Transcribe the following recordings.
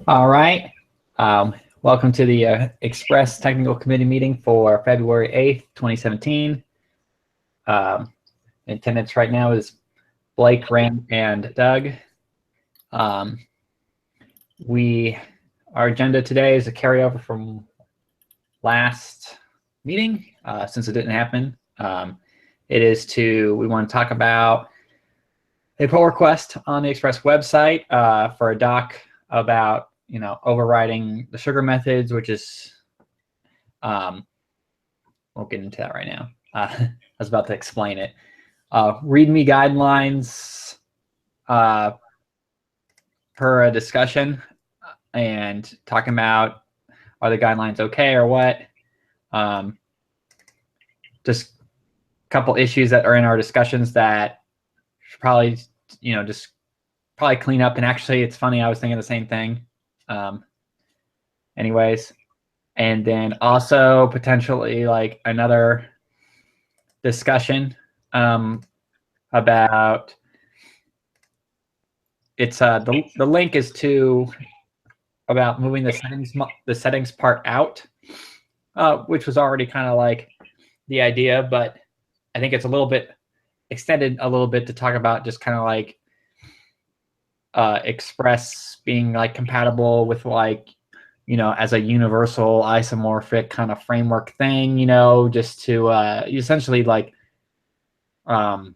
All right. Welcome to the Express Technical Committee meeting for February 8th, 2017. In attendance right now is Blake, Rand, and Doug. Our agenda today is a carryover from last meeting, since it didn't happen. We want to talk about a pull request on the Express website for a doc about overriding the sugar methods, which is, won't get into that right now. I was about to explain it. Readme guidelines per a discussion, and talking about are the guidelines okay or what. Just a couple issues that are in our discussions that should probably, just probably clean up. And actually, it's funny, I was thinking the same thing. Anyways, and then also potentially like another discussion about it's the link is to about moving the settings part out, which was already kind of like the idea, but I think it's a little bit extended a little bit to talk about just kind of like Express being like compatible with like, as a universal isomorphic kind of framework thing, just to essentially like allowing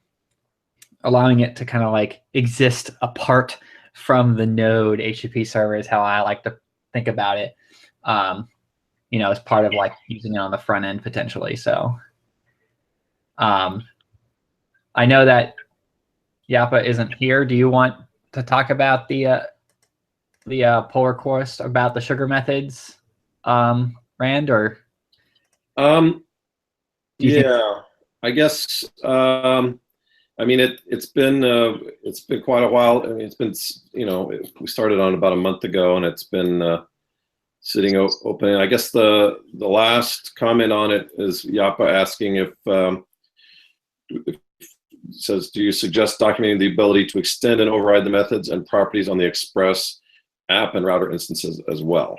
it to kind of like exist apart from the node HTTP server is how I like to think about it, as part of like using it on the front end potentially. So I know that Yapa isn't here. Do you want to talk about the pull request about the sugar methods, Rand, or? Yeah, I guess. I mean, it's been quite a while. I mean, it's been, we started on about a month ago, and it's been sitting open. I guess the last comment on it is Yapa asking if says, do you suggest documenting the ability to extend and override the methods and properties on the Express app and router instances as well?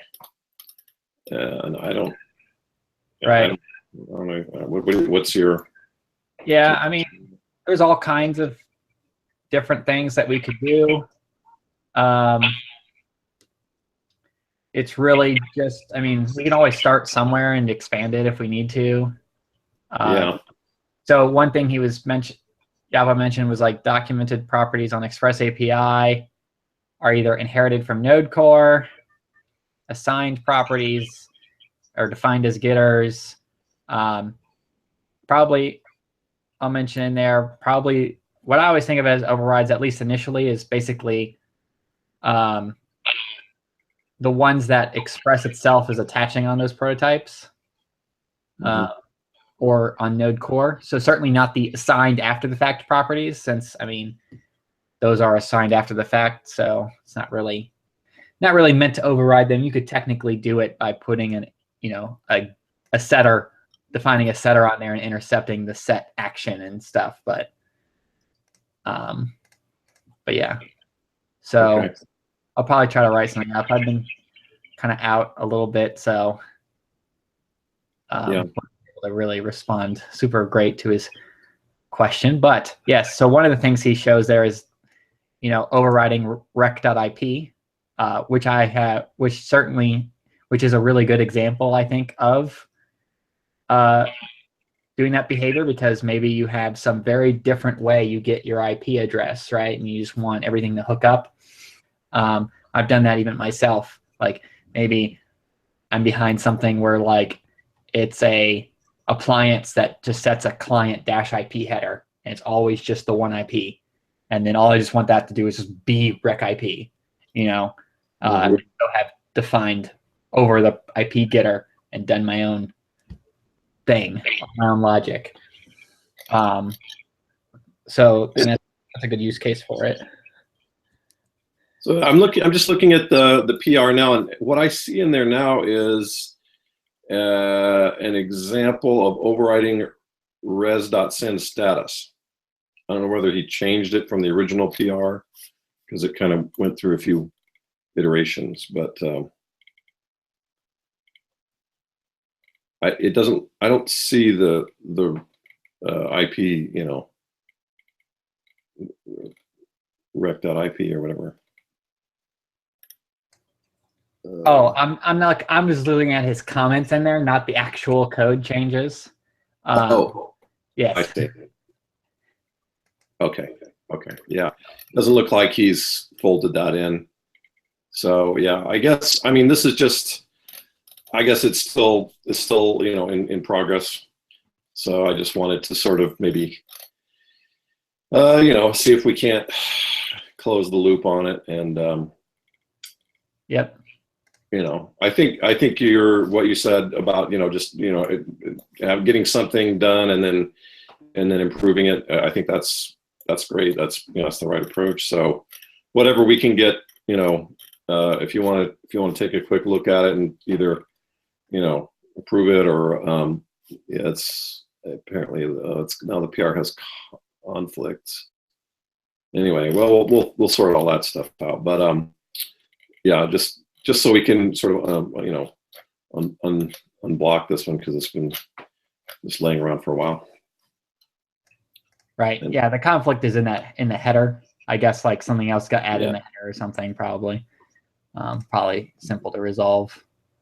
And I don't. Right. I don't know. What's your? Yeah, I mean, there's all kinds of different things that we could do. It's really just, I mean, we can always start somewhere and expand it if we need to. Yeah. So one thing Yapa mentioned was like documented properties on Express API are either inherited from node core, assigned properties, or defined as getters. Probably I'll mention in there, probably what I always think of as overrides, at least initially, is basically the ones that Express itself is attaching on those prototypes, or on node core. So certainly not the assigned after the fact properties, since I mean those are assigned after the fact, so it's not really meant to override them. You could technically do it by putting a setter, defining a setter on there and intercepting the set action and stuff, but yeah. So okay. I'll probably try to write something up. I've been kind of out a little bit, so yeah. To really respond super great to his question. But yes, so one of the things he shows there is, overriding rec.ip, which is a really good example, I think, of doing that behavior, because maybe you have some very different way you get your IP address, right? And you just want everything to hook up. I've done that even myself. Like maybe I'm behind something where like it's a appliance that just sets a client-IP header, and it's always just the one IP. And then all I just want that to do is just be rec IP, so have defined over the IP getter and done my own thing, my own logic. So and that's a good use case for it. So I'm just looking at the PR now, and what I see in there now is an example of overriding res.send status. I don't know whether he changed it from the original PR, because it kind of went through a few iterations, but it doesn't. I don't see the IP, you know, rec.ip or whatever. Oh, I'm not. I'm just looking at his comments in there, not the actual code changes. Oh, yes. I see. Okay. Okay. Yeah. Doesn't look like he's folded that in. So yeah, I guess. I mean, this is just. I guess it's still you know in progress. So I just wanted to sort of maybe you know, see if we can't close the loop on it. And Yep. you know, I think what you said about, you know, just, you know, getting something done and then improving it. I think that's great. That's, you know, that's the right approach. So whatever we can get, you know, if you want to take a quick look at it and either, you know, approve it or yeah, it's apparently it's now the PR has conflicts. Anyway, well, we'll sort all that stuff out. But yeah, just so we can sort of you know, unblock this one because it's been just laying around for a while. Right. Yeah, the conflict is in the header. I guess like something else got added in the header or something. Probably. Probably simple to resolve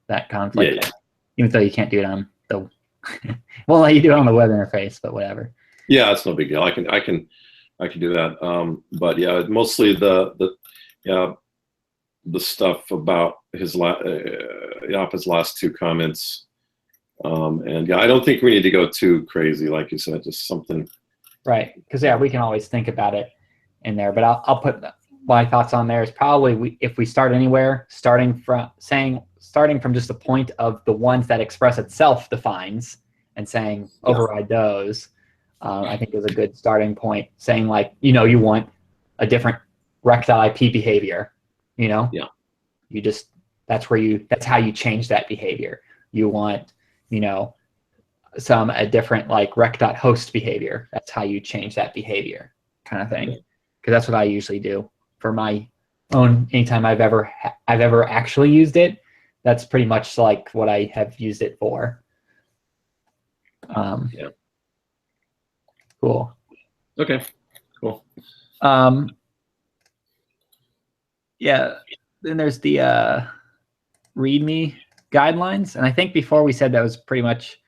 that conflict. Yeah. Even though you can't do it on the well, you do it on the web interface, but whatever. Yeah, it's no big deal. I can do that. But yeah, mostly the stuff about his last two comments. And yeah, I don't think we need to go too crazy, like you said, just something. Right, because yeah, we can always think about it in there. But I'll put my thoughts on there is probably if we start anywhere, starting from just the point of the ones that Express itself defines and saying override those, I think is a good starting point. Saying like, you know, you want a different rec.ip behavior, you know? Yeah. You just, that's how you change that behavior. You want, you know, a different like rec.host behavior. That's how you change that behavior kind of thing. Because that's what I usually do for my own, anytime I've ever actually used it, that's pretty much like what I have used it for. Yeah. Cool. Okay. Cool. Yeah. Then there's the Readme guidelines, and I think before we said that was pretty much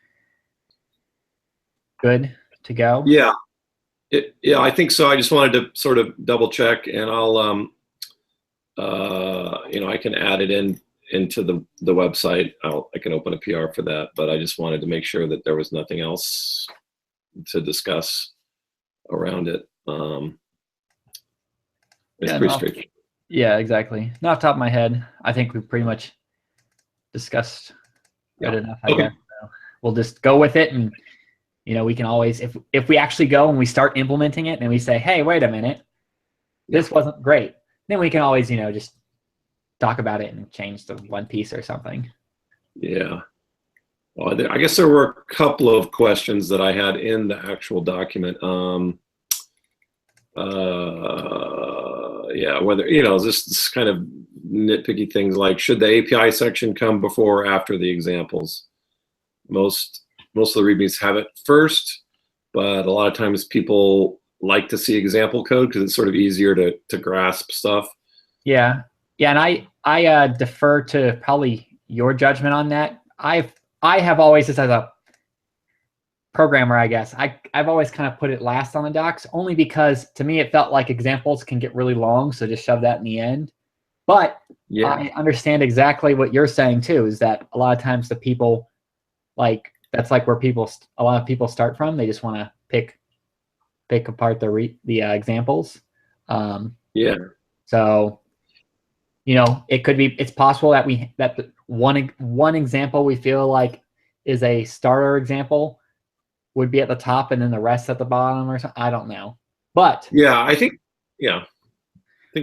good to go. Yeah. Yeah, I think so. I just wanted to sort of double check, and I'll you know, I can add it into the website. I can open a PR for that, but I just wanted to make sure that there was nothing else to discuss around it. It's pretty straightforward. Yeah, exactly. Not off the top of my head, I think we pretty much discussed good enough, I guess. So we'll just go with it, and you know, we can always, if we actually go and we start implementing it and we say, hey, wait a minute, this wasn't great, then we can always, you know, just talk about it and change the one piece or something. Yeah. Well, I guess there were a couple of questions that I had in the actual document. Yeah, whether, you know, this kind of nitpicky things like, should the API section come before or after the examples? Most of the READMEs have it first, but a lot of times people like to see example code because it's sort of easier to grasp stuff. Yeah, and I defer to probably your judgment on that. I have always, just as a programmer, I guess, I've always kind of put it last on the docs, only because to me it felt like examples can get really long, so just shove that in the end. But yeah, I understand exactly what you're saying too, is that a lot of times the people, like, that's like where a lot of people start from. They just want to pick apart the examples. Yeah. So, you know, it's possible that the one example we feel like is a starter example would be at the top and then the rest at the bottom or something. I don't know, but yeah, I think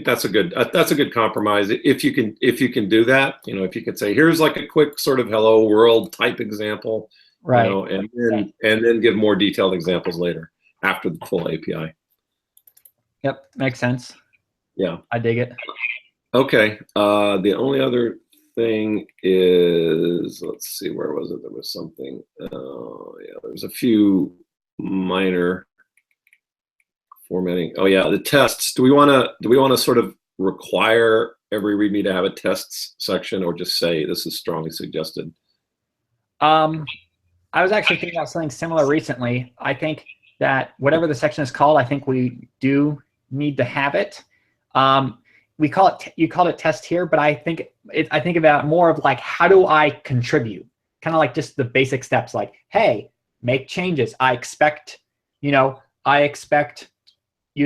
that's a good compromise. If you can do that, you know, if you could say, here's like a quick sort of hello world type example, right, you know, and then give more detailed examples later after the full API. Yep, makes sense. Yeah, I dig it. Okay. The only other thing is, let's see, where was it? There was something. Yeah, there was a few minor formatting. Oh yeah, the tests. Do we want to sort of require every README to have a tests section, or just say this is strongly suggested? I was actually thinking about something similar recently. I think that whatever the section is called, I think we do need to have it. We call it, you called it test here, but I think about more of like, how do I contribute? Kind of like just the basic steps, like, hey, make changes. I expect you to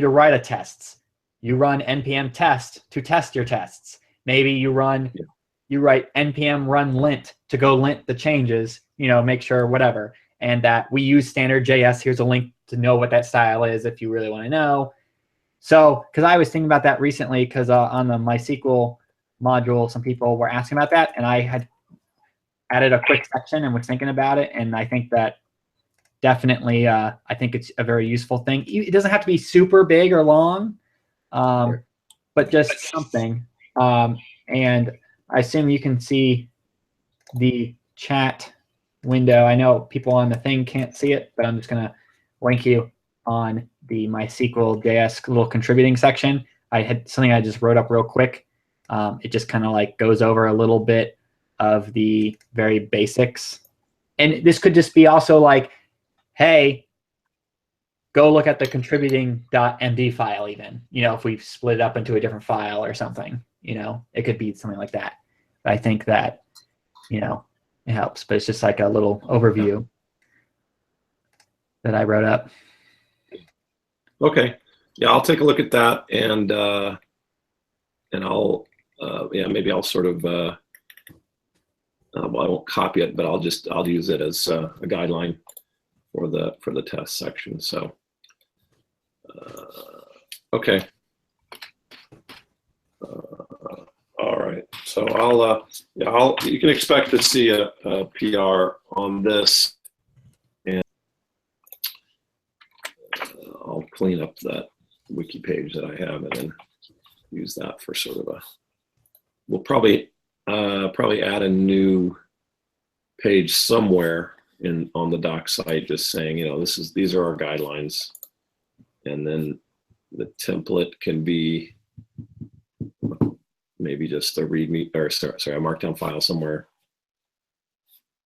write a tests. You run npm test to test your tests. Maybe you write npm run lint to go lint the changes, make sure whatever. And that we use standard JS. Here's a link to know what that style is if you really want to know. So, because I was thinking about that recently, because on the MySQL module, some people were asking about that, and I had added a quick section and was thinking about it. And I think that definitely, I think it's a very useful thing. It doesn't have to be super big or long, but just something. And I assume you can see the chat window. I know people on the thing can't see it, but I'm just going to link you on the MySQL JS little contributing section. I had something I just wrote up real quick. It just kind of like goes over a little bit of the very basics. And this could just be also like, hey, go look at the contributing.md file even, if we've split it up into a different file or something, it could be something like that. But I think that, it helps, but it's just like a little overview that I wrote up. Okay. Yeah, I'll take a look at that, and I'll maybe I'll sort of well, I won't copy it, but I'll use it as a guideline for the test section. So okay. All right. So you can expect to see a PR on this, and I'll clean up that wiki page that I have and then use that for sort of we'll probably add a new page somewhere on the doc site, just saying, these are our guidelines, and then the template can be maybe just a README, or sorry, a markdown file somewhere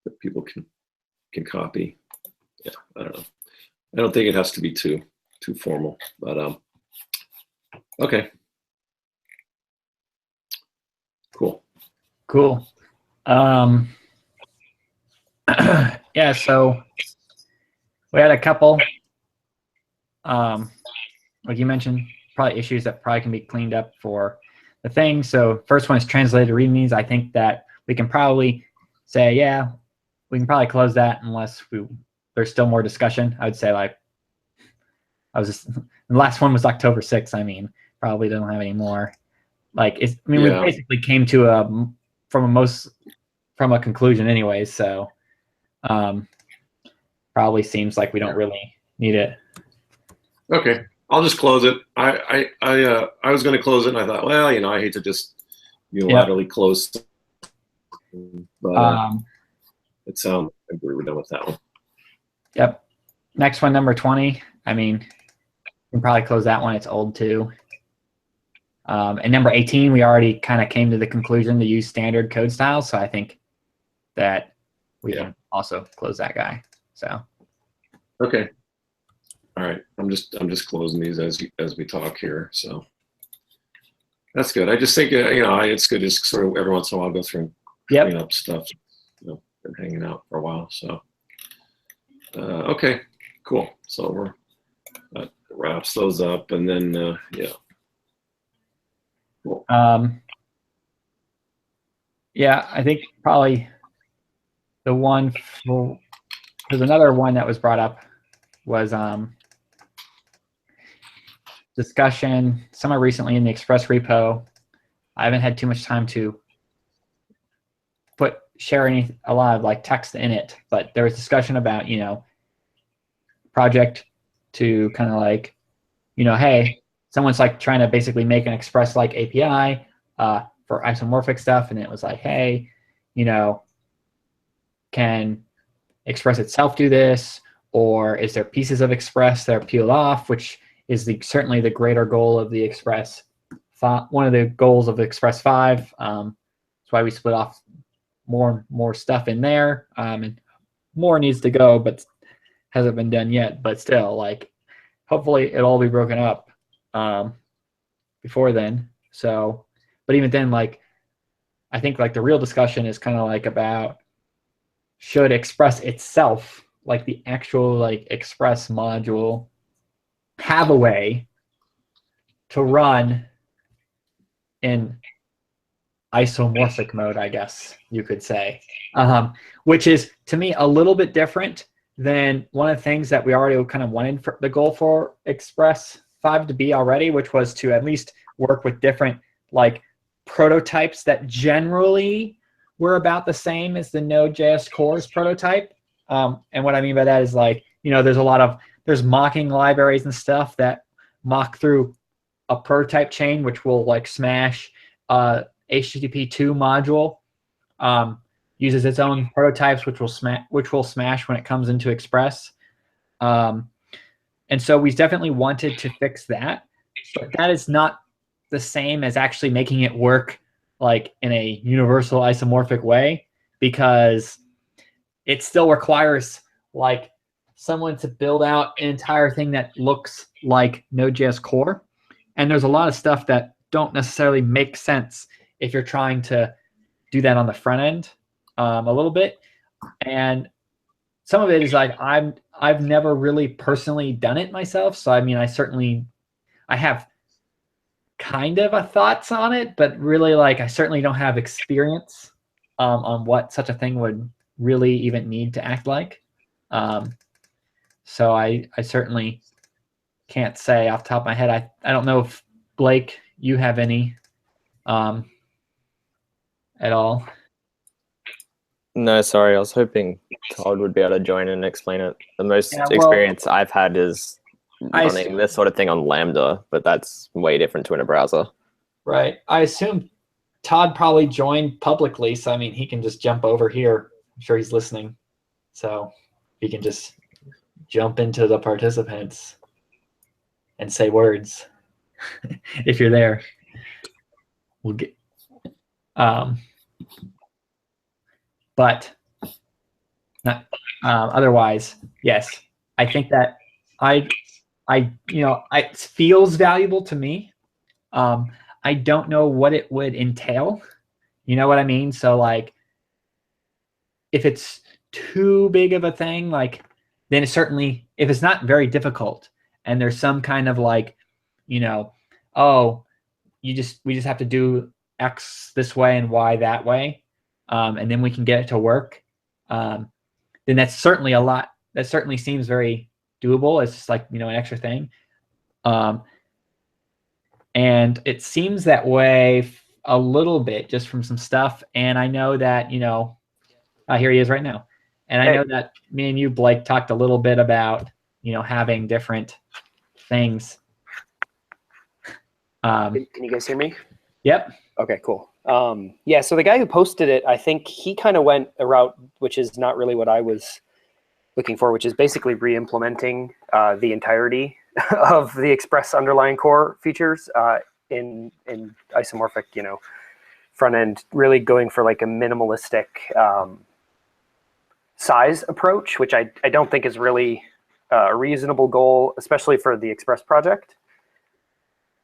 that people can copy. Yeah, I don't know. I don't think it has to be too formal, but okay. Cool. Yeah, so we had a couple, like you mentioned, probably issues that probably can be cleaned up for the thing. So first one is translated readmes. I think that we can probably say, yeah, we can probably close that unless there's still more discussion. I would say like, the last one was October 6th. I mean, probably don't have any more. Like, we basically came to from a conclusion anyway. So probably seems like we don't really need it. Okay, I'll just close it. I was going to close it, and I thought, well, I hate to just unilaterally close, but it sounds like we were done with that one. Yep. Next one, number 20. I mean, we can probably close that one. It's old too. And number 18, we already kind of came to the conclusion to use standard code styles. So I think that we can also close that guy. So. Okay. All right. I'm just closing these as we talk here. So that's good. I just think it's good just sort of every once in a while go through and clean up stuff. Been hanging out for a while. So okay, cool. So that wraps those up, and then yeah. Cool. Yeah, I think probably the one there's another one that was brought up was discussion somewhere recently in the Express repo. I haven't had too much time to share a lot of like text in it, but there was discussion about project to kind of like hey, someone's like trying to basically make an Express like API. for isomorphic stuff, and it was like, hey, can Express itself do this, or is there pieces of Express that are peeled off, which is certainly the greater goal of the Express. One of the goals of Express 5. That's why we split off more stuff in there, and more needs to go, but hasn't been done yet. But still, like, hopefully it'll all be broken up before then. So, but even then, like, I think like the real discussion is kind of like about, should Express itself, like the actual like Express module, have a way to run in isomorphic mode, I guess you could say, which is to me a little bit different than one of the things that we already kind of wanted for the goal for Express 5 to be already, which was to at least work with different like prototypes that generally were about the same as the Node.js cores prototype. And what I mean by that is, like, there's mocking libraries and stuff that mock through a prototype chain, which will like smash HTTP2 module, uses its own prototypes, which will smash when it comes into Express. And so we definitely wanted to fix that, but that is not the same as actually making it work like in a universal isomorphic way, because it still requires like someone to build out an entire thing that looks like Node.js core. And there's a lot of stuff that don't necessarily make sense if you're trying to do that on the front end a little bit. And some of it is like, I've never really personally done it myself. So I mean, I have kind of a thoughts on it, but really, like, I certainly don't have experience on what such a thing would really even need to act like. So I certainly can't say off the top of my head. I don't know if, Blake, you have any at all. No, sorry. I was hoping Todd would be able to join and explain it. The most experience I've had is running this sort of thing on Lambda, but that's way different to in a browser. Right. I assume Todd probably joined publicly, so I mean, he can just jump over here. I'm sure he's listening. So he can just jump into the participants and say words if you're there. We'll get but not, otherwise, yes, I think that it feels valuable to me. I don't know what it would entail. You know what I mean? So like, if it's too big of a thing, like, then it's certainly, if it's not very difficult and there's some kind of like, oh, we just have to do X this way and Y that way, and then we can get it to work, then that's certainly a lot. That certainly seems very doable. It's just like, an extra thing. And it seems that way a little bit just from some stuff. And I know that, here he is right now. And I know that me and you, Blake, talked a little bit about, having different things. Can you guys hear me? Yep. Okay, cool. Yeah, so the guy who posted it, I think he kind of went a route which is not really what I was looking for, which is basically re-implementing the entirety of the Express underlying core features in isomorphic, front end, really going for like a minimalistic size approach, which I don't think is really a reasonable goal, especially for the Express project.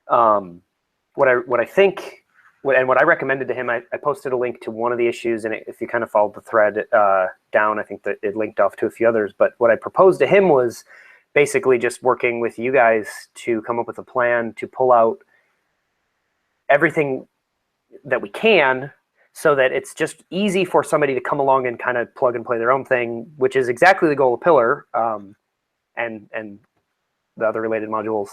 What I think, and what I recommended to him, I posted a link to one of the issues, and if you kind of followed the thread down, I think that it linked off to a few others. But what I proposed to him was basically just working with you guys to come up with a plan to pull out everything that we can, so that it's just easy for somebody to come along and kind of plug and play their own thing, which is exactly the goal of Pillar and the other related modules.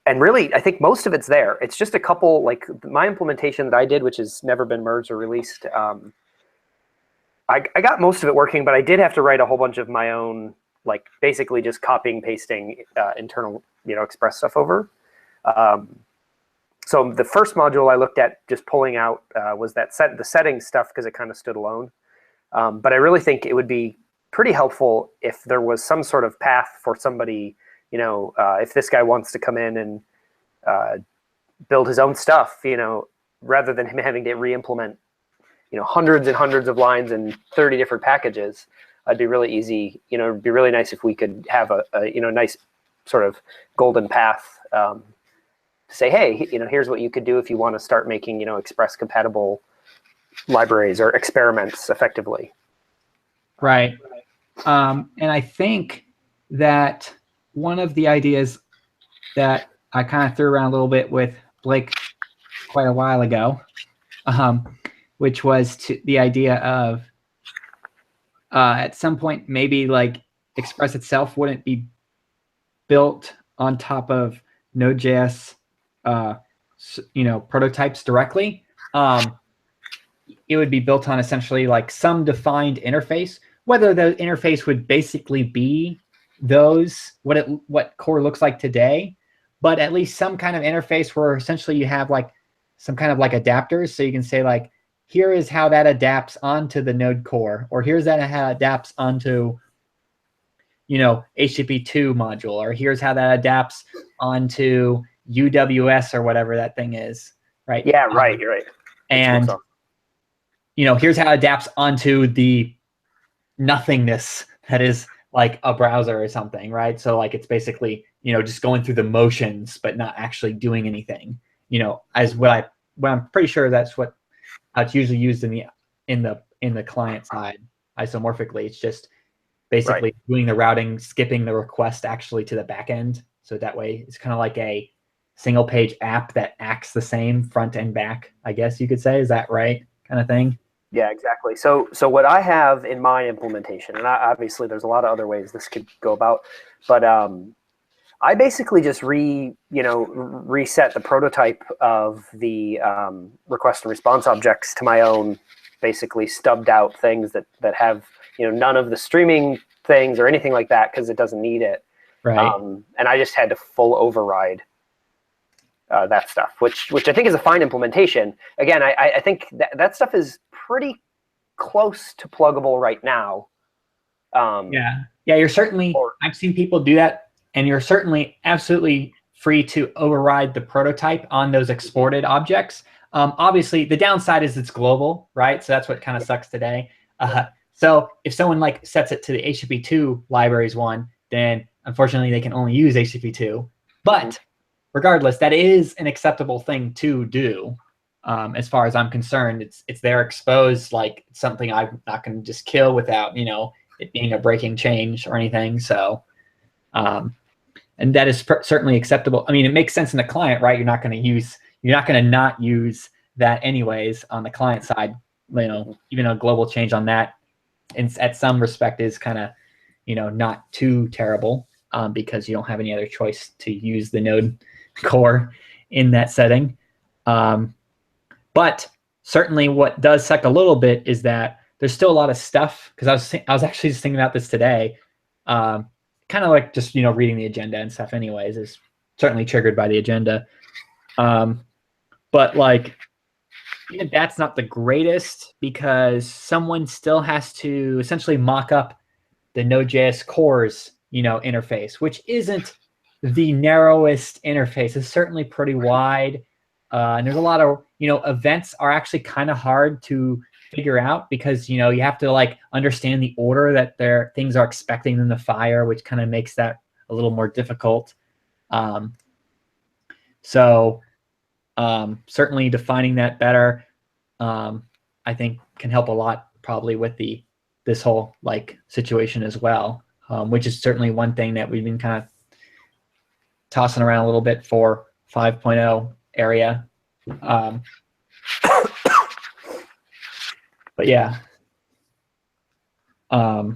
And really, I think most of it's there. It's just a couple, like my implementation that I did, which has never been merged or released. I got most of it working, but I did have to write a whole bunch of my own, like basically just copying, pasting internal, Express stuff over. So the first module I looked at just pulling out was that the settings stuff, because it kind of stood alone. But I really think it would be pretty helpful if there was some sort of path for somebody, if this guy wants to come in and build his own stuff, rather than him having to re-implement, hundreds and hundreds of lines and 30 different packages. It'd be really easy. It'd be really nice if we could have a nice sort of golden path to say, hey, here's what you could do if you want to start making, Express compatible libraries or experiments effectively. Right. And I think that one of the ideas that I kind of threw around a little bit with Blake quite a while ago, which was the idea of at some point maybe like Express itself wouldn't be built on top of Node.js, prototypes directly. It would be built on essentially like some defined interface. Whether the interface would basically be what core looks like today, but at least some kind of interface where essentially you have like some kind of like adapters, so you can say like, here is how that adapts onto the Node core, or here's how it adapts onto, HTTP2 module, or here's how that adapts onto UWS or whatever that thing is, right? Yeah, right, you're right. And here's how it adapts onto the nothingness that is like a browser or something, right? So like it's basically just going through the motions but not actually doing anything. As what I'm pretty sure that's how it's usually used in the client side isomorphically. It's just basically doing the routing, skipping the request actually to the back end. So that way it's kind of like a single page app that acts the same front and back, I guess you could say. Is that right? Kind of thing. Yeah, exactly. So what I have in my implementation, and obviously there's a lot of other ways this could go about, but I basically just reset the prototype of the request and response objects to my own, basically stubbed out things that have none of the streaming things or anything like that, because it doesn't need it. Right. And I just had to full override that stuff, which I think is a fine implementation. Again, I think that stuff is pretty close to pluggable right now. Yeah, you're certainly, I've seen people do that, and you're certainly absolutely free to override the prototype on those exported objects. Obviously, the downside is it's global, right? So that's what kind of sucks today. So if someone like sets it to the HTTP2 libraries one, then unfortunately they can only use HTTP2. But regardless, that is an acceptable thing to do. As far as I'm concerned, it's there exposed, like something I'm not going to just kill without it being a breaking change or anything. So, and that is certainly acceptable. I mean, it makes sense in the client, right? You're not going to not use that anyways on the client side. Even a global change on that, at some respect, is kind of not too terrible because you don't have any other choice to use the Node core in that setting. But certainly what does suck a little bit is that there's still a lot of stuff, because I was actually just thinking about this today, kind of like just reading the agenda and stuff anyways is certainly triggered by the agenda. But like even that's not the greatest, because someone still has to essentially mock up the Node.js cores interface, which isn't the narrowest interface. It's certainly pretty wide. And there's a lot of, events are actually kind of hard to figure out, because, you have to like understand the order that things are expecting them to fire, which kind of makes that a little more difficult. Certainly defining that better, I think can help a lot probably with this whole like situation as well, which is certainly one thing that we've been kind of tossing around a little bit for 5.0 area. But yeah. So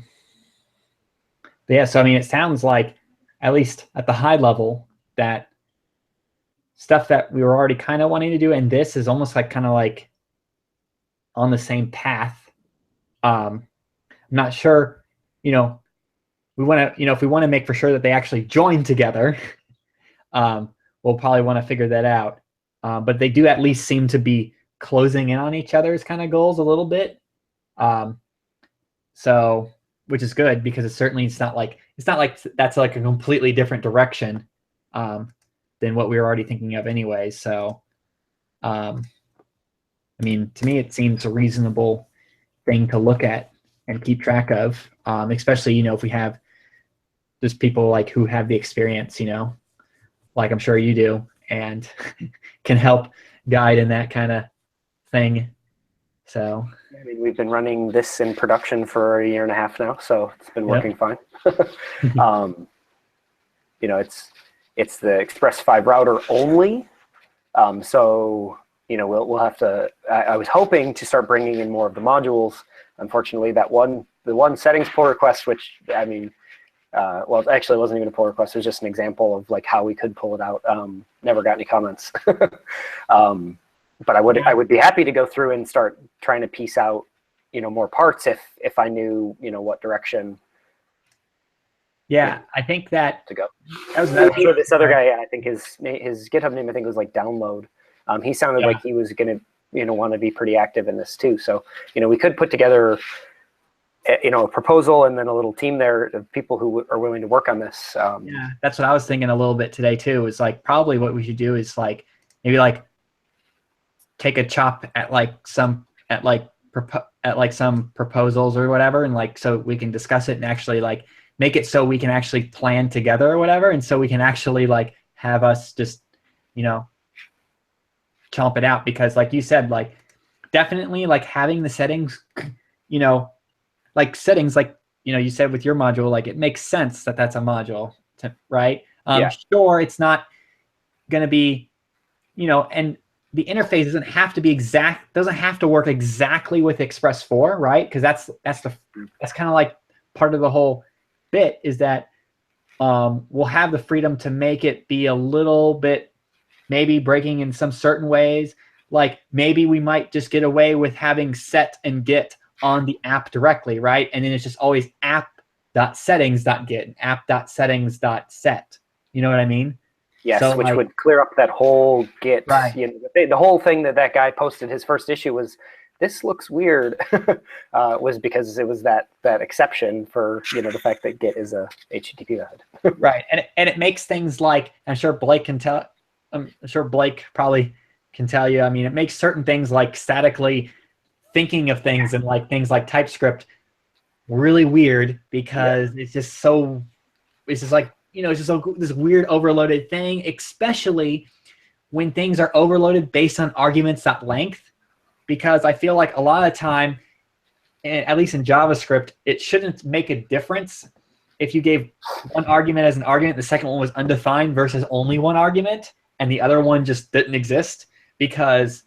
I mean, it sounds like, at least at the high level, that stuff that we were already kind of wanting to do, and this is almost like kind of like on the same path. I'm not sure, we want to, if we want to make for sure that they actually join together, we'll probably want to figure that out. but they do at least seem to be closing in on each other's kind of goals a little bit. So, which is good because it's not like that's like a completely different direction than what we were already thinking of anyway. So, I mean, to me, it seems a reasonable thing to look at and keep track of, especially, if we have just people like who have the experience, like I'm sure you do, and can help guide in that kind of thing. So I mean, we've been running this in production for a year and a half now, so it's been working fine. It's the Express 5 router only. So we'll have to. I was hoping to start bringing in more of the modules. Unfortunately, the one settings pull request, which I mean, well, actually, it wasn't even a pull request. It was just an example of like how we could pull it out. Never got any comments. But I would be happy to go through and start trying to piece out, more parts if I knew, what direction. Yeah, I think that to go. That was I'm sure this other guy, I think his GitHub name, I think was like Download. He sounded like he was going to, want to be pretty active in this too. So, we could put together, a proposal and then a little team there of people who are willing to work on this. Yeah, that's what I was thinking a little bit today too. Is like probably what we should do is like maybe like take a chop at some proposals or whatever, and like so we can discuss it and actually like make it so we can actually plan together or whatever, and so we can actually like have us just chomp it out, because like you said, like definitely like having the settings, like settings, like you said with your module, like it makes sense that that's a module, right? Sure, it's not going to be, and the interface doesn't have to be doesn't have to work exactly with Express 4, right? Because that's kind of like part of the whole bit, is that we'll have the freedom to make it be a little bit maybe breaking in some certain ways. Like maybe we might just get away with having set and get on the app directly, right? And then it's just always app.settings.get and app.settings.set. You know what I mean? Yes, so, which would clear up that whole Git. Right. The whole thing that guy posted his first issue was, this looks weird, was because it was that exception for the fact that Git is a HTTP method. Right, and it makes things like, I'm sure Blake can tell. I'm sure Blake probably can tell you. I mean, it makes certain things like statically thinking of things and like things like TypeScript really weird, because it's just so. It's just like. It's just this weird overloaded thing, especially when things are overloaded based on arguments.length, because I feel like a lot of the time, at least in JavaScript, it shouldn't make a difference if you gave one argument as an argument, the second one was undefined versus only one argument, and the other one just didn't exist, because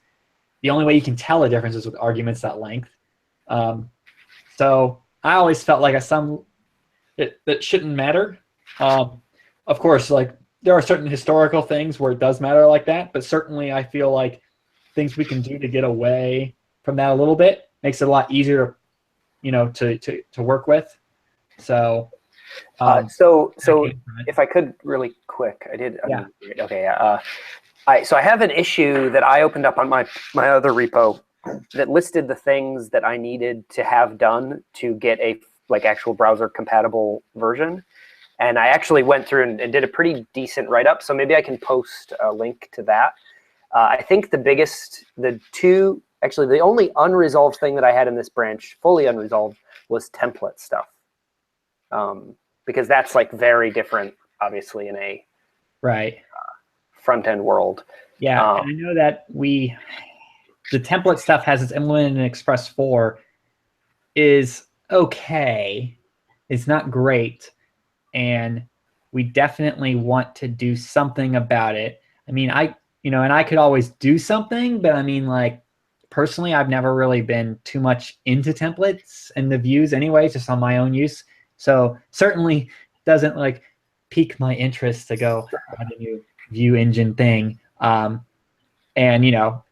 the only way you can tell a difference is with arguments.length. So I always felt like that shouldn't matter. Of course, like there are certain historical things where it does matter like that, but certainly I feel like things we can do to get away from that a little bit makes it a lot easier, to work with. So, so if I could really quick, I did. Yeah. Okay. So I have an issue that I opened up on my other repo that listed the things that I needed to have done to get a actual browser compatible version. And I actually went through and did a pretty decent write-up, so maybe I can post a link to that. I think the only unresolved thing that I had in this branch, fully unresolved, was template stuff. Because that's very different, obviously, in a front-end world. Yeah, and I know that the template stuff has its implemented in Express 4 is okay. It's not great. And we definitely want to do something about it. I mean, and I could always do something, but I mean, personally, I've never really been too much into templates and the views anyway, just on my own use. So certainly doesn't pique my interest to go on a new view engine thing. And,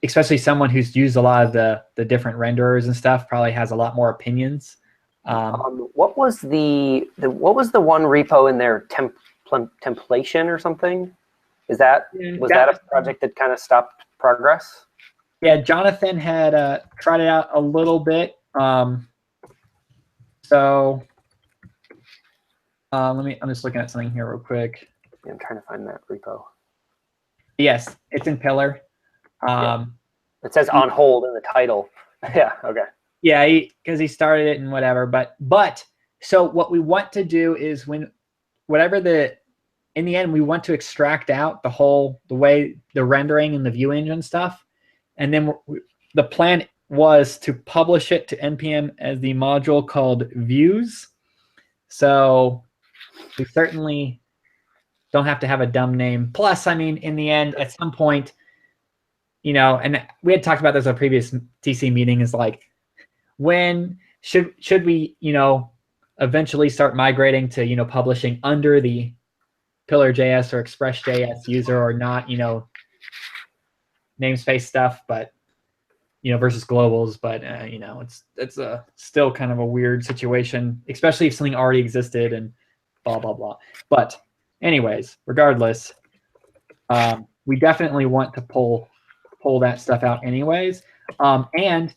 especially someone who's used a lot of the different renderers and stuff probably has a lot more opinions. What was the one repo in there, templation or something? Was that a project that kind of stopped progress? Yeah, Jonathan had tried it out a little bit. So I'm just looking at something here real quick. Yeah, I'm trying to find that repo. Yes, it's in Pillar. It says on hold in the title. Yeah, okay. Yeah, because he started it and whatever. But so what we want to do is in the end, we want to extract out the way the rendering and the view engine stuff. And then the plan was to publish it to NPM as the module called views. So we certainly don't have to have a dumb name. Plus, I mean, in the end, at some point, and we had talked about this at a previous TC meeting, is like, when should we, eventually start migrating to, publishing under the Pillar.js or Express.js user, or not, namespace stuff, but versus globals. But it's still kind of a weird situation, especially if something already existed and blah blah blah. But anyways, regardless, we definitely want to pull that stuff out anyways. And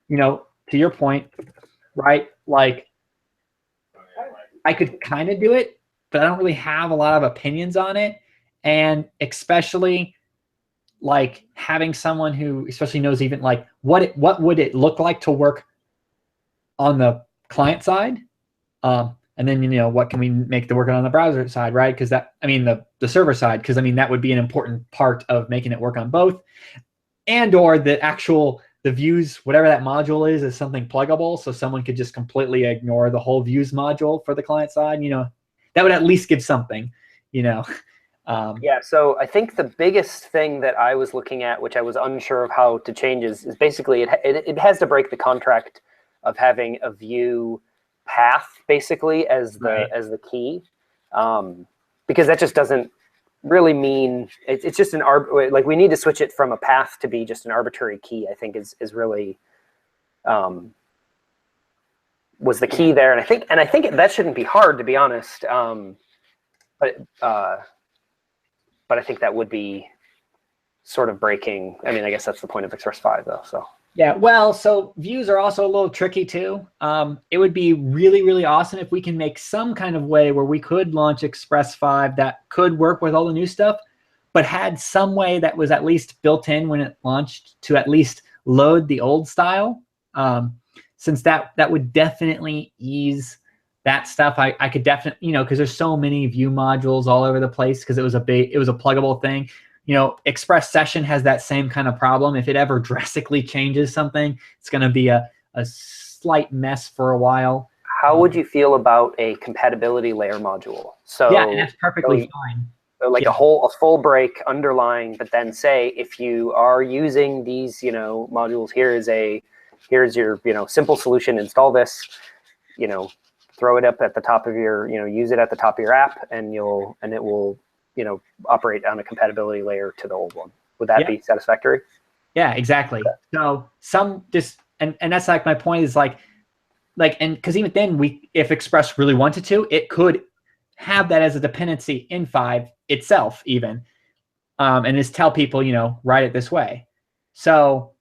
to your point, right? Like, I could kind of do it, but I don't really have a lot of opinions on it. And especially like having someone who especially knows even like what would it look like to work on the client side, and then what can we make the work on the browser side, right? Because the server side, because that would be an important part of making it work on both, and or the views, whatever that module is something pluggable, so someone could just completely ignore the whole views module for the client side. That would at least give something. Yeah, so I think the biggest thing that I was looking at, which I was unsure of how to change, is basically it has to break the contract of having a view path basically as the key, because that just doesn't really mean it's just like we need to switch it from a path to be just an arbitrary key. I think is really was the key there, and I think that shouldn't be hard, to be honest. But I think that would be sort of breaking. I guess that's the point of Express 5 though. So yeah, well, so views are also a little tricky too. It would be really, really awesome if we can make some kind of way where we could launch Express 5 that could work with all the new stuff, but had some way that was at least built in when it launched to at least load the old style. Since that would definitely ease that stuff. I could definitely, because there's so many view modules all over the place, because it was a pluggable thing. Express Session has that same kind of problem. If it ever drastically changes something, it's going to be a slight mess for a while. How would you feel about a compatibility layer module? So yeah, and that's perfectly fine. Like a full break underlying, but then say if you are using these, modules, here's your simple solution. Install this, throw it up at the top of your, use it at the top of your app, and it will operate on a compatibility layer to the old one. Would that be satisfactory? Yeah, exactly. So and that's like my point is like, and because even then if Express really wanted to, it could have that as a dependency in 5 itself even, and just tell people, write it this way. So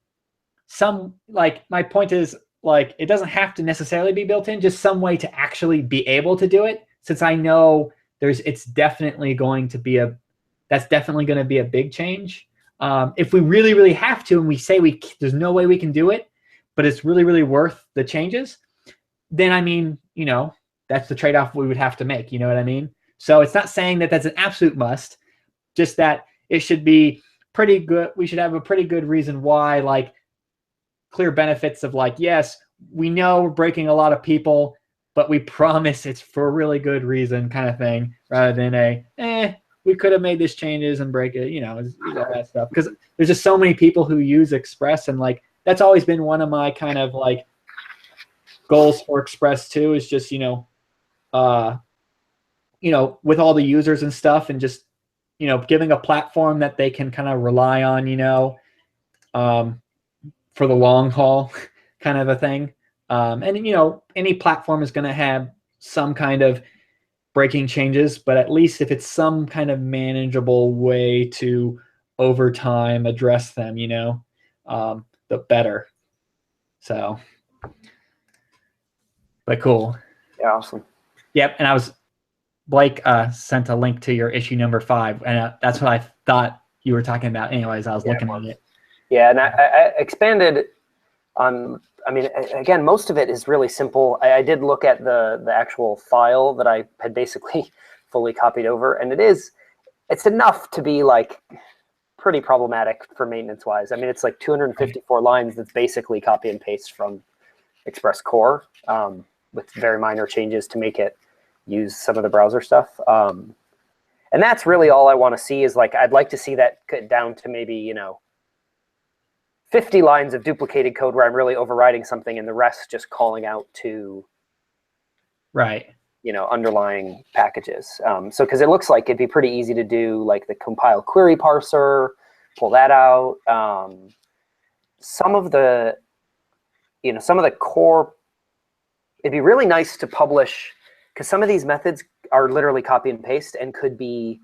my point is like, it doesn't have to necessarily be built in, just some way to actually be able to do it, since I know it's definitely going to be that's definitely going to be a big change. If we really, really have to, and we say there's no way we can do it, but it's really, really worth the changes, then that's the trade-off we would have to make. You know what I mean? So it's not saying that that's an absolute must, just that it should be pretty good. We should have a pretty good reason why, like clear benefits of like, yes, we know we're breaking a lot of people, but we promise it's for a really good reason kind of thing, rather than we could have made these changes and break it, all that stuff. Because there's just so many people who use Express, and like that's always been one of my kind of like goals for Express too, is just with all the users and stuff, and just giving a platform that they can kind of rely on, for the long haul kind of a thing. And any platform is going to have some kind of breaking changes, but at least if it's some kind of manageable way to over time address them, the better. So, but cool. Yeah, awesome. Yep, and Blake sent a link to your issue number 5, and that's what I thought you were talking about. Anyways, I was looking at it. Yeah, and I expanded on. I mean, again, most of it is really simple. I did look at the actual file that I had basically fully copied over, and it's enough to be like pretty problematic for maintenance wise. I mean, it's like 254 lines that's basically copy and paste from Express Core with very minor changes to make it use some of the browser stuff. And that's really all I want to see is like, I'd like to see that cut down to maybe, 50 lines of duplicated code where I'm really overriding something and the rest just calling out to right. Underlying packages. So because it looks like it'd be pretty easy to do like the compile query parser, pull that out. Some of the core, it'd be really nice to publish because some of these methods are literally copy and paste and could be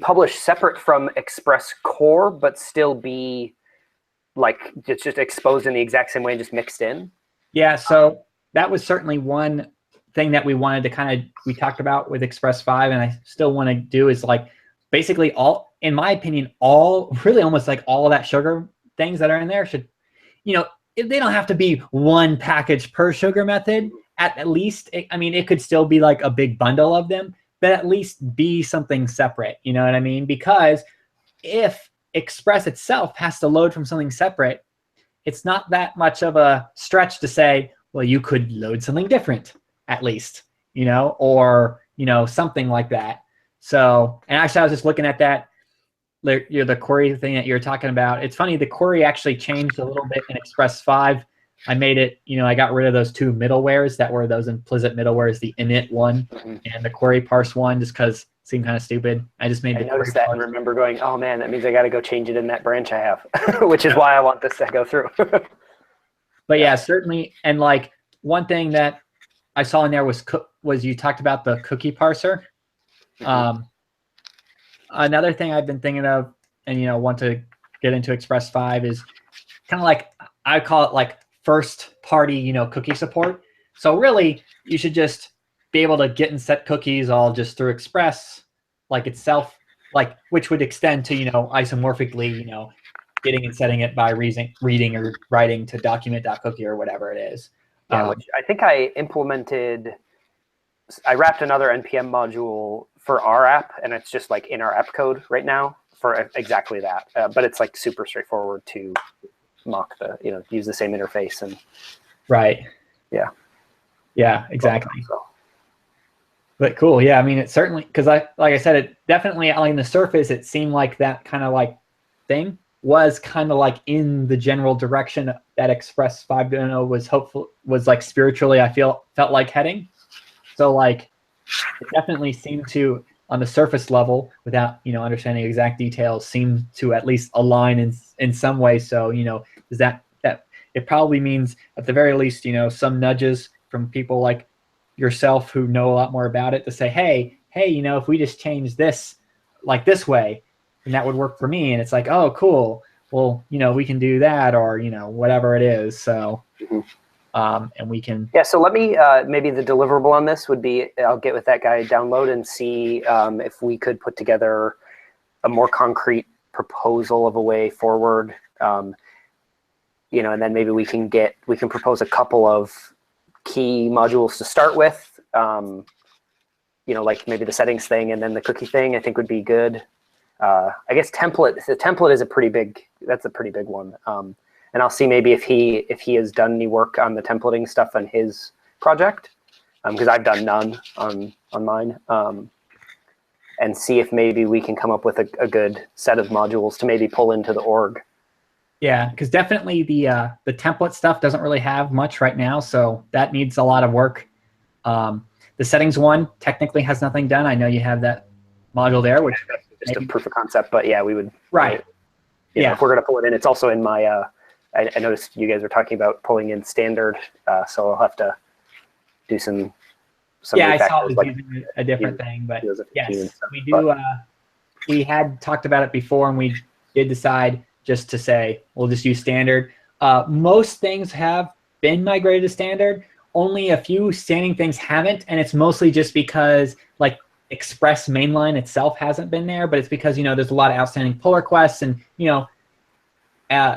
published separate from Express Core, but still be like it's just exposed in the exact same way and just mixed in. Yeah, so that was certainly one thing that we wanted to we talked about with Express 5, and I still want to do is like basically in my opinion, really almost like all of that sugar things that are in there should, they don't have to be one package per sugar method. At least, it could still be like a big bundle of them, but at least be something separate. You know what I mean? Because if Express itself has to load from something separate, it's not that much of a stretch to say, well, you could load something different at least, or, something like that. So, and actually I was just looking at that, the query thing that you're talking about. It's funny, the query actually changed a little bit in Express 5. I made it, I got rid of those 2 middlewares that were those implicit middlewares, the init one and the query parse one, just because it seemed kind of stupid. I just made I noticed that and remember going, oh man, that means I got to go change it in that branch I have, which is why I want this to go through. But yeah, certainly. And like one thing that I saw in there was you talked about the cookie parser. Another thing I've been thinking of and, want to get into Express 5 is kind of like, I call it like first party, cookie support. So really you should just be able to get and set cookies all just through Express like itself, like which would extend to, isomorphically, getting and setting it by reading or writing to document.cookie or whatever it is. Yeah, which I think I wrapped another NPM module for our app, and it's just like in our app code right now for exactly that. But it's like super straightforward to mock use the same interface and. Right. Yeah. Yeah, exactly. But cool. Yeah, it's certainly, because like I said, it definitely on the surface, it seemed like that kind of like thing was kind of like in the general direction that Express 5.0 was like spiritually, felt like heading. So like it definitely seemed to, on the surface level, without understanding exact details, seem to at least align in some way. So does that it probably means at the very least some nudges from people like yourself who know a lot more about it to say, hey, if we just change this like this way, then that would work for me. And it's like, oh, cool. Well, we can do that, or whatever it is. So. And we can. Yeah, so let me, maybe the deliverable on this would be, I'll get with that guy, download and see if we could put together a more concrete proposal of a way forward. And then maybe we can propose a couple of key modules to start with. Like maybe the settings thing and then the cookie thing, I think would be good. I guess the template is a pretty big one. And I'll see maybe if he has done any work on the templating stuff on his project, because I've done none on mine, and see if maybe we can come up with a good set of modules to maybe pull into the org. Yeah, because definitely the template stuff doesn't really have much right now, so that needs a lot of work. The settings one technically has nothing done. I know you have that module there, which just a proof of concept, but yeah, we would. Right. If we're going to pull it in, it's also in my. I noticed you guys were talking about pulling in standard, so I'll have to do some. Yeah, I saw it was using a different thing, but yes, we do. we had talked about it before, and we did decide just to say we'll just use standard. Most things have been migrated to standard. Only a few standing things haven't, and it's mostly just because like Express mainline itself hasn't been there, but it's because there's a lot of outstanding pull requests, and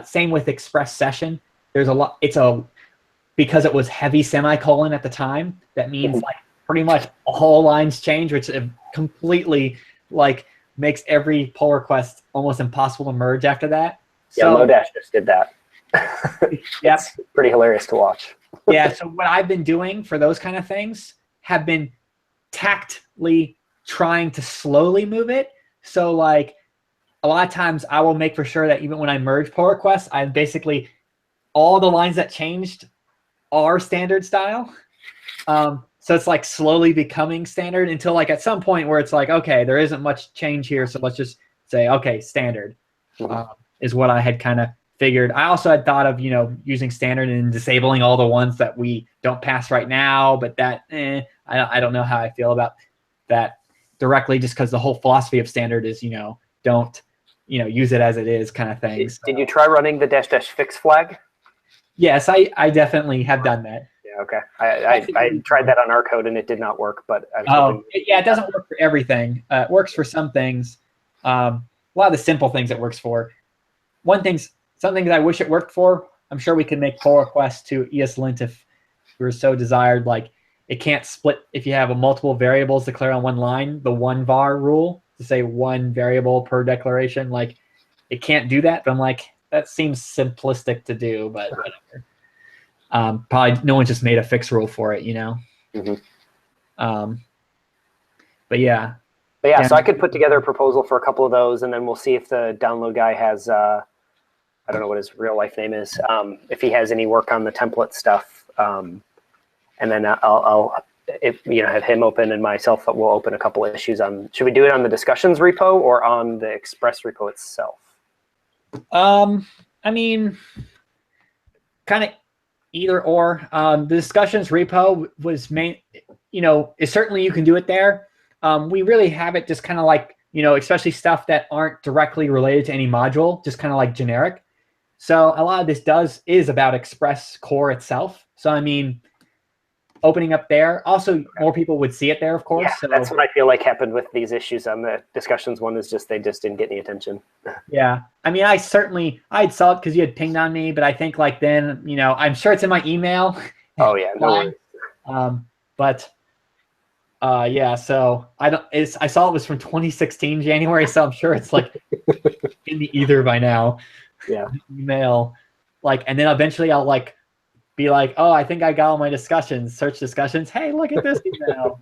same with Express session. There's a lot. Because it was heavy semicolon at the time. That means like pretty much all lines change, which completely like makes every pull request almost impossible to merge after that. Yeah, So, Lodash just did that. Yep. It's pretty hilarious to watch. Yeah, so what I've been doing for those kind of things have been tactly trying to slowly move it. So like a lot of times I will make for sure that even when I merge pull requests, I basically all the lines that changed are standard style. So it's like slowly becoming standard until like at some point where it's like, okay, there isn't much change here. So let's just say, okay, standard is what I had kind of figured. I also had thought of, using standard and disabling all the ones that we don't pass right now, but that, I don't know how I feel about that directly, just because the whole philosophy of standard is, don't, use it as it is kind of thing. Did you try running the -- fix flag? Yes, I definitely have done that. Yeah, okay. I tried that on our code and it did not work, but I was hoping. Yeah, it doesn't work for everything. It works for some things. A lot of the simple things it works for. Some things I wish it worked for. I'm sure we could make pull requests to ESLint if we were so desired. Like it can't split if you have multiple variables declared on one line. The one var rule to say one variable per declaration. Like it can't do that. But I'm like, that seems simplistic to do, but whatever. Probably no one just made a fix rule for it, But yeah. So I could put together a proposal for a couple of those, and then we'll see if the download guy has, I don't know what his real life name is, if he has any work on the template stuff. And then I'll have him open, and myself will open a couple of issues on, should we do it on the discussions repo or on the Express repo itself? I mean, kind of either or. The discussions repo was is certainly you can do it there. We really have it just kind of like, especially stuff that aren't directly related to any module, just kind of like generic. So a lot of this is about Express core itself. So, I mean, opening up there, also more people would see it there, of course. Yeah, so that's what I feel like happened with these issues on the discussions one, is just they just didn't get any attention. Yeah. I mean, I had saw it because you had pinged on me, but I think like then, I'm sure it's in my email. Oh yeah, no worries. But yeah, so I saw it was from 2016 January, so I'm sure it's like in the ether by now. Yeah. Email, and then eventually I'll be like, oh, I think I got all my discussions, search discussions. Hey, look at this email.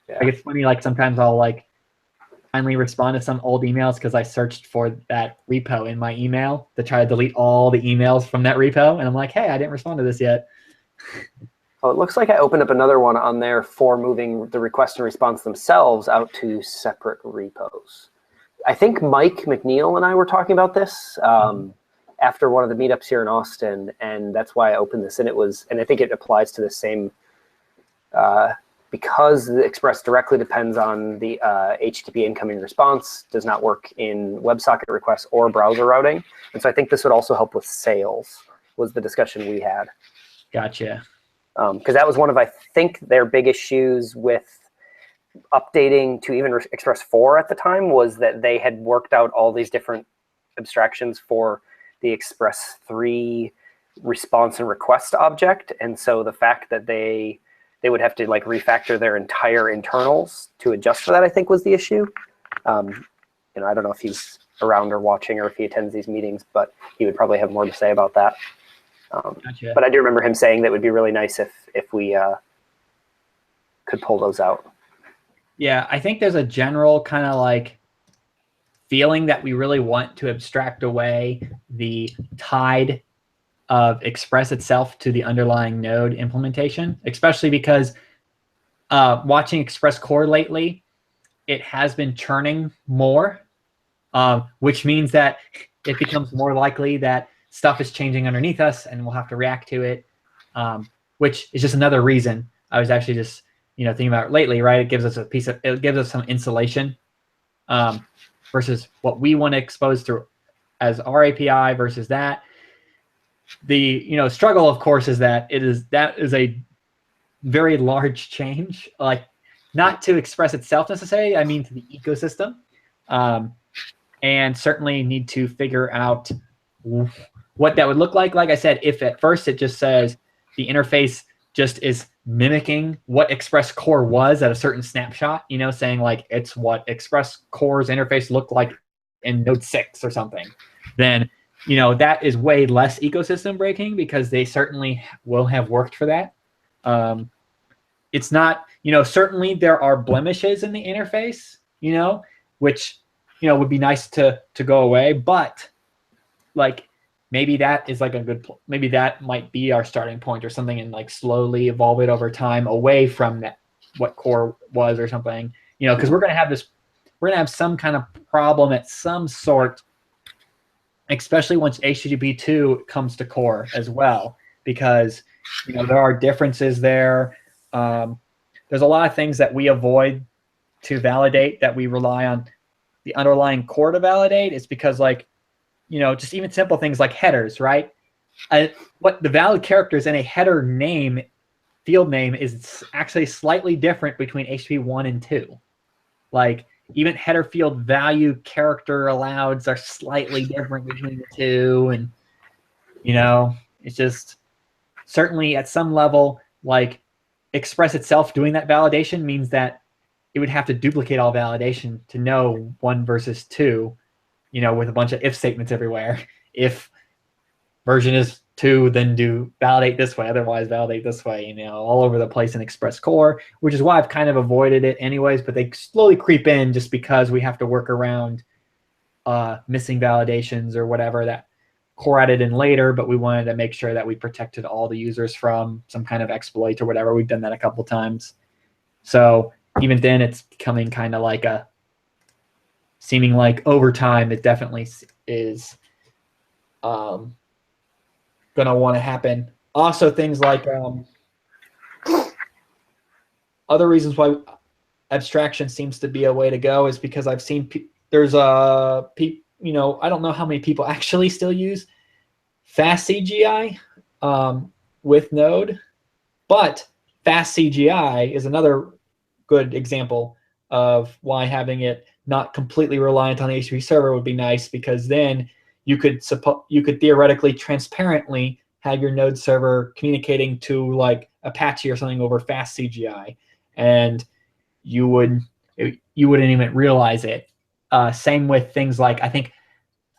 Yeah. It's funny, sometimes I'll finally respond to some old emails because I searched for that repo in my email to try to delete all the emails from that repo. And I'm like, hey, I didn't respond to this yet. Oh, it looks like I opened up another one on there for moving the request and response themselves out to separate repos. I think Mike McNeil and I were talking about this after one of the meetups here in Austin, and that's why I opened this. And I think it applies to the same, because the Express directly depends on the HTTP incoming response, does not work in WebSocket requests or browser routing. And so I think this would also help with sales, was the discussion we had. Gotcha. Because that was one of, I think, their big issues with updating to even Express 4 at the time, was that they had worked out all these different abstractions for the Express 3 response and request object. And so the fact that they would have to refactor their entire internals to adjust for that, I think, was the issue. I don't know if he's around or watching or if he attends these meetings, but he would probably have more to say about that. Gotcha. But I do remember him saying that it would be really nice if we could pull those out. Yeah, I think there's a general kind of feeling that we really want to abstract away the tide of Express itself to the underlying node implementation, especially because watching Express core lately, it has been churning more, which means that it becomes more likely that stuff is changing underneath us and we'll have to react to it, which is just another reason. I was actually just thinking about it lately, right? It gives us some insulation versus what we want to expose through as our API versus that. The struggle, of course, is that that is a very large change, like not to Express itself necessarily, I mean to the ecosystem, and certainly need to figure out what that would look like. Like I said, if at first it just says the interface just is mimicking what Express Core was at a certain snapshot, saying like it's what Express Core's interface looked like in Node 6 or something, then that is way less ecosystem breaking because they certainly will have worked for that. It's not, certainly there are blemishes in the interface, which, would be nice to go away, but like maybe that is like maybe that might be our starting point or something, and like slowly evolve it over time away from that, what Core was or something, because we're going to have some kind of problem at some sort, especially once HTTP 2 comes to Core as well, because there are differences there. There's a lot of things that we avoid to validate that we rely on the underlying core to validate. It's because just even simple things like headers, right? What the valid characters in a header name, field name, is actually slightly different between HTTP 1 and 2. Like even header field value character allows are slightly different between the two, and it's just certainly at some level, like Express itself doing that validation means that it would have to duplicate all validation to know 1 versus 2, with a bunch of if statements everywhere. If version is 2, then do validate this way, otherwise validate this way, all over the place in Express Core, which is why I've kind of avoided it anyways, but they slowly creep in just because we have to work around missing validations or whatever that Core added in later, but we wanted to make sure that we protected all the users from some kind of exploit or whatever. We've done that a couple times. So even then, it's becoming kind of like seeming like over time, it definitely is going to want to happen. Also, things like other reasons why abstraction seems to be a way to go is because I've seen there's I don't know how many people actually still use fast CGI with Node, but fast CGI is another good example of why having it not completely reliant on the HTTP server would be nice, because then you could theoretically transparently have your Node server communicating to like Apache or something over fast CGI, and you wouldn't even realize it. Same with things like, I think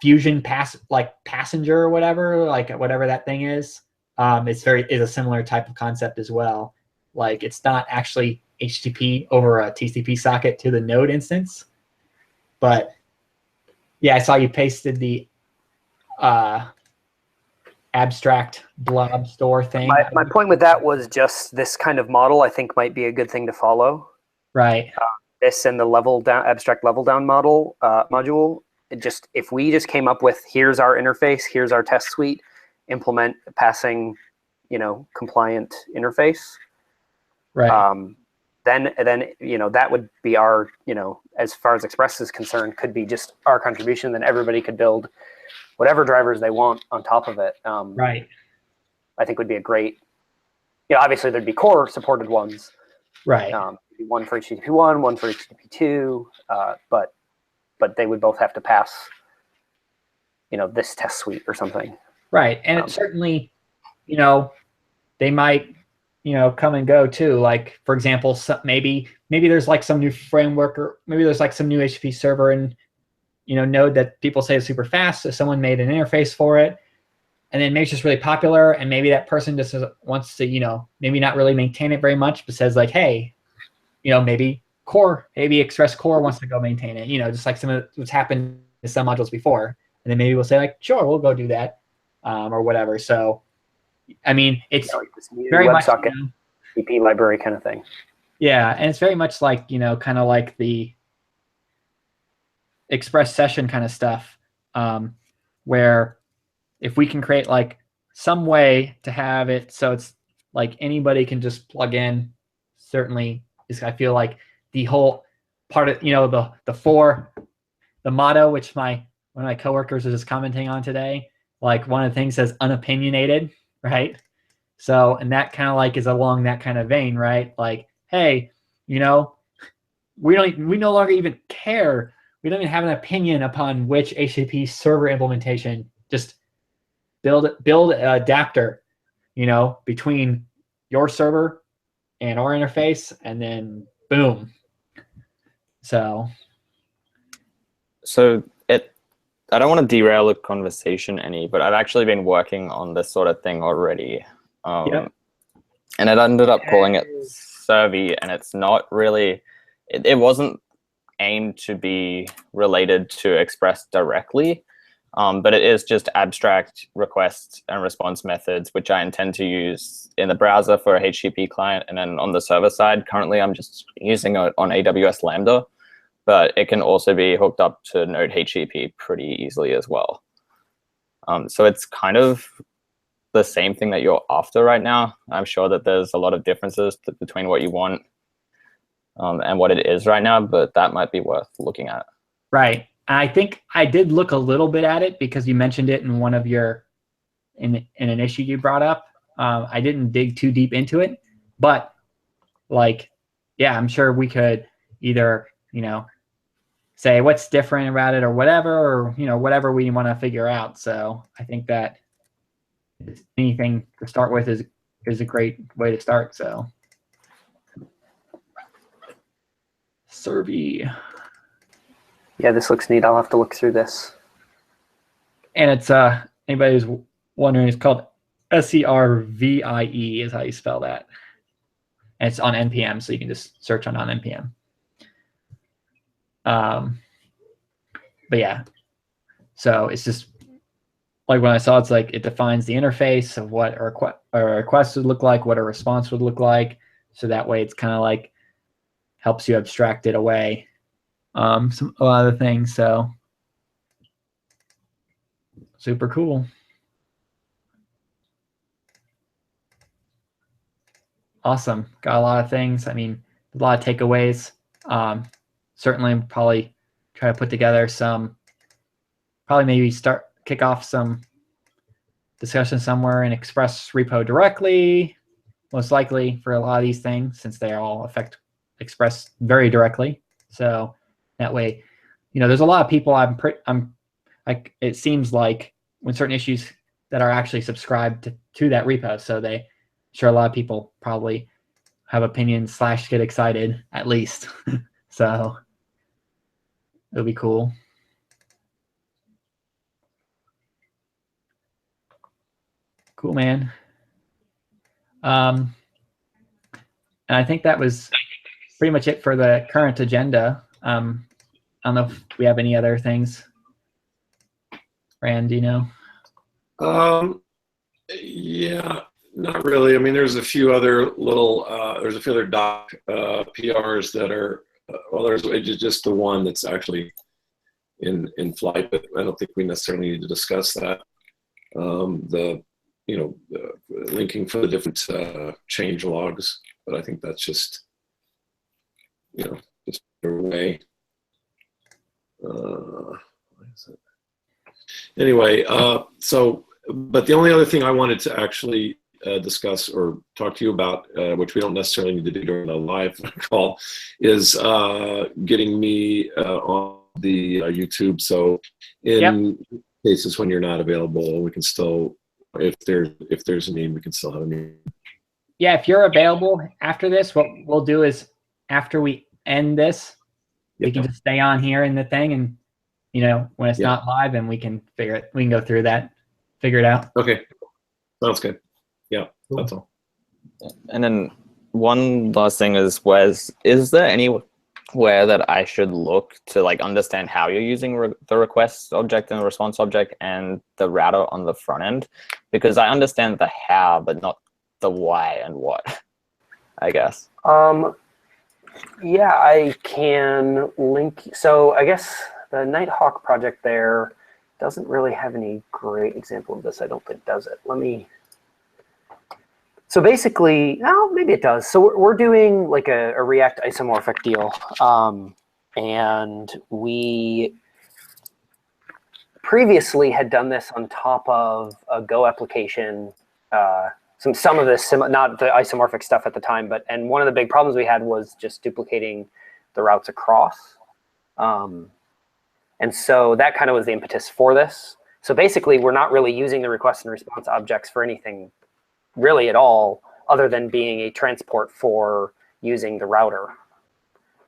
Fusion Passenger or whatever, like whatever that thing is. Is a similar type of concept as well. Like it's not actually HTTP over a TCP socket to the Node instance, but yeah, I saw you pasted the abstract blob store thing. My point with that was just this kind of model I think might be a good thing to follow. Right. This and the level down, abstract level down model module. If we just came up with, here's our interface, here's our test suite, implement passing, compliant interface. Right. Then that would be our, as far as Express is concerned, could be just our contribution. Then everybody could build whatever drivers they want on top of it. Right. I think would be a great. Obviously there'd be core supported ones. Right. One for HTTP 1, one for HTTP 2, but they would both have to pass, this test suite or something. Right, and it certainly, they might, come and go too. Like for example, maybe there's like some new framework, or maybe there's like some new HTTP server in, Node that people say is super fast. So someone made an interface for it, and then maybe it's just really popular, and maybe that person just wants to, maybe not really maintain it very much, but says like, hey, maybe Express Core wants to go maintain it, just like some of what's happened to some modules before. And then maybe we'll say like, sure, we'll go do that, or whatever. So, I mean, it's very much CP library kind of thing. Yeah, and it's very much like, kind of like the Express session kind of stuff, where if we can create like some way to have it so it's like anybody can just plug in, certainly I feel like the whole part of, the 4 the motto, which one of my coworkers was just commenting on today, like one of the things says unopinionated, right? So, and that kind of like is along that kind of vein, right? Like, hey, you know, we no longer even care. We don't even have an opinion upon which HTTP server implementation. Just build an adapter, you know, between your server and our interface, and then boom. So I don't want to derail the conversation any, but I've actually been working on this sort of thing already. Yep. And it ended up calling it Servy, and it's not really, it wasn't aimed to be related to Express directly, but it is just abstract request and response methods, which I intend to use in the browser for a HTTP client. And then on the server side, currently I'm just using it on AWS Lambda, but it can also be hooked up to Node HTTP pretty easily as well. So it's kind of the same thing that you're after right now. I'm sure that there's a lot of differences between what you want and what it is right now, but that might be worth looking at. Right. I think I did look a little bit at it because you mentioned it in one of your, in an issue you brought up. I didn't dig too deep into it, but like, yeah, I'm sure we could either, you know, say what's different about it or whatever, or, you know, whatever we want to figure out. So I think that anything to start with is a great way to start. So Servy. Yeah, this looks neat. I'll have to look through this. And it's anybody who's wondering, it's called SERVIE is how you spell that. And it's on NPM, so you can just search on NPM. But yeah, so it's just like when I saw, it's like it defines the interface of what a request would look like, what a response would look like. So that way it's kind of like helps you abstract it away. A lot of the things. So super cool. Awesome. Got a lot of things. I mean, a lot of takeaways. Certainly probably try to put together some, probably maybe kick off some discussion somewhere in Express repo directly, most likely for a lot of these things, since they all affect Express very directly. So that way, you know, there's a lot of people it seems like when certain issues that are actually subscribed to that repo. So sure a lot of people probably have opinions / get excited at least. So it'll be cool. Cool, man. And I think that was pretty much it for the current agenda. I don't know if we have any other things. Rand, do you know? Yeah, not really. I mean, there's a few other little, doc PRs that are, well, there's just the one that's actually in flight, but I don't think we necessarily need to discuss that. The linking for the different change logs, but I think that's just, just a way. Anyway, but the only other thing I wanted to actually discuss or talk to you about, which we don't necessarily need to do during a live call, is getting me on the YouTube. So in cases when you're not available, we can still, if there's a need, we can still have a meeting. Yeah, if you're available after this, what we'll do is after we end this, we can just stay on here in the thing, and when it's not live, and we can go through that, figure it out. Okay, sounds good. Yeah, cool. That's all. And then one last thing is there anywhere that I should look to understand how you're using the request object and the response object and the router on the front end? Because I understand the how, but not the why and what, I guess. Yeah, I can link. So I guess the Nighthawk project there doesn't really have any great example of this, I don't think, does it? So basically, no, maybe it does. So we're doing a React isomorphic deal. And we previously had done this on top of a Go application. Some of this, not the isomorphic stuff at the time, and one of the big problems we had was just duplicating the routes across. And so that kind of was the impetus for this. So basically, we're not really using the request and response objects for anything really at all, other than being a transport for using the router.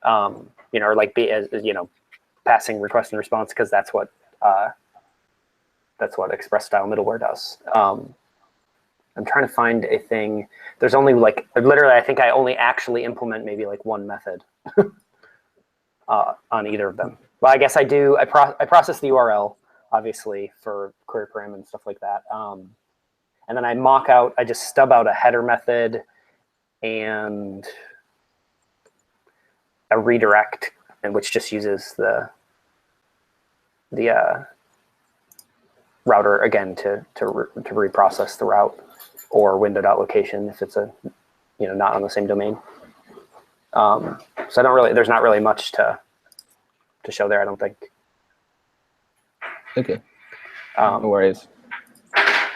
Or like passing request and response, because that's what Express style middleware does. I'm trying to find a thing. There's only literally, I think I only actually implement maybe like one method on either of them. Well, I guess I do. I process the URL, obviously, for query param and stuff like that. And then I just stub out a header method and a redirect, and which just uses the router again to reprocess the route, or window.location if it's not on the same domain. So there's not really much to show there, I don't think. Okay. No worries.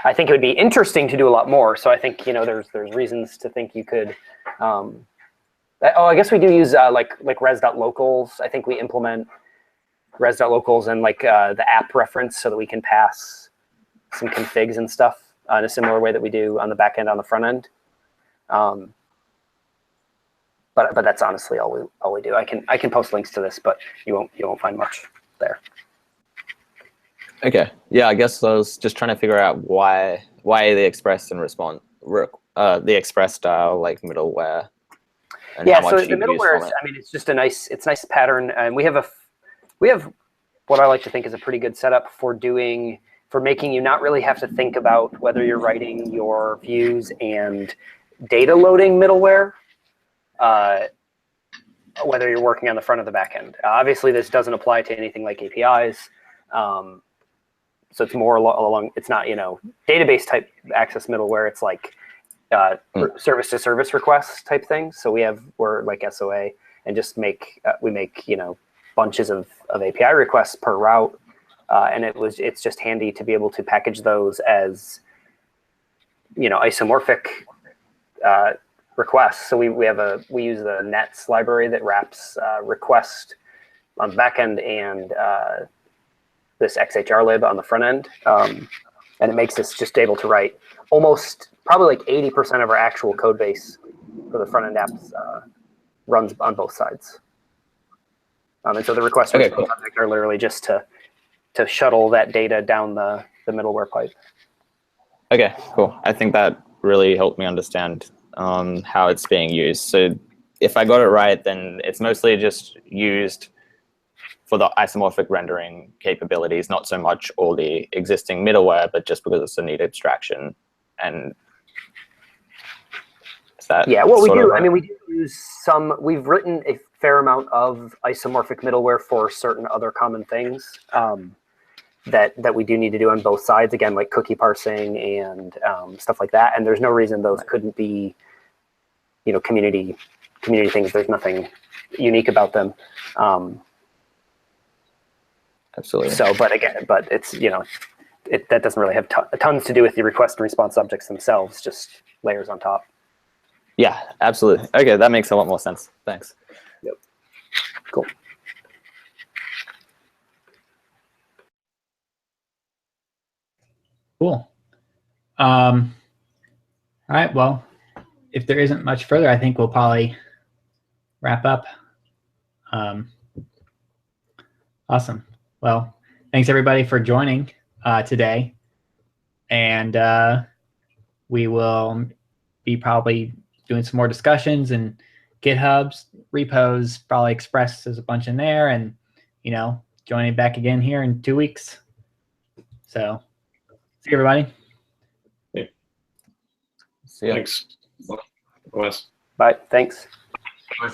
I think it would be interesting to do a lot more. So I think there's reasons to think you could. I guess we do use like res.locals. I think we implement res.locals and the app reference so that we can pass some configs and stuff in a similar way that we do on the back end on the front end. But that's honestly all we do. I can post links to this, but you won't find much there. Okay. Yeah, I guess I was just trying to figure out why the express and response the express style middleware. And yeah, how so much the middleware is, it's just a nice pattern, and we have what I like to think is a pretty good setup for making you not really have to think about whether you're writing your views and data loading middleware, whether you're working on the front or the back end. Obviously, this doesn't apply to anything like APIs. So it's more along, it's not, database type access middleware. It's like service to service requests type things. So we're like SOA, and just we make bunches of API requests per route. And it's just handy to be able to package those as isomorphic requests. So we use the nets library that wraps request on the back end and this XHRlib on the front end, and it makes us just able to write probably 80% of our actual code base for the front end apps runs on both sides. And so the request and response objects are literally just to shuttle that data down the middleware pipe. Okay, cool. I think that really helped me understand how it's being used. So if I got it right, then it's mostly just used for the isomorphic rendering capabilities, not so much all the existing middleware, but just because it's a neat abstraction. And is that we do. Right? We do use we've written a fair amount of isomorphic middleware for certain other common things that we do need to do on both sides. Again, like cookie parsing and stuff like that. And there's no reason those couldn't be, community things. There's nothing unique about them. Absolutely. So, but it's that doesn't really have tons to do with the request and response objects themselves. Just layers on top. Yeah, absolutely. Okay, that makes a lot more sense. Thanks. Yep. Cool. Cool. All right. Well, if there isn't much further, I think we'll probably wrap up. Awesome. Well, thanks everybody for joining today. And we will be probably doing some more discussions and GitHubs, repos, probably Express. There's a bunch in there, and joining back again here in 2 weeks. So see you, everybody. Yeah. See ya. Thanks. Wes. Bye. Thanks. Bye.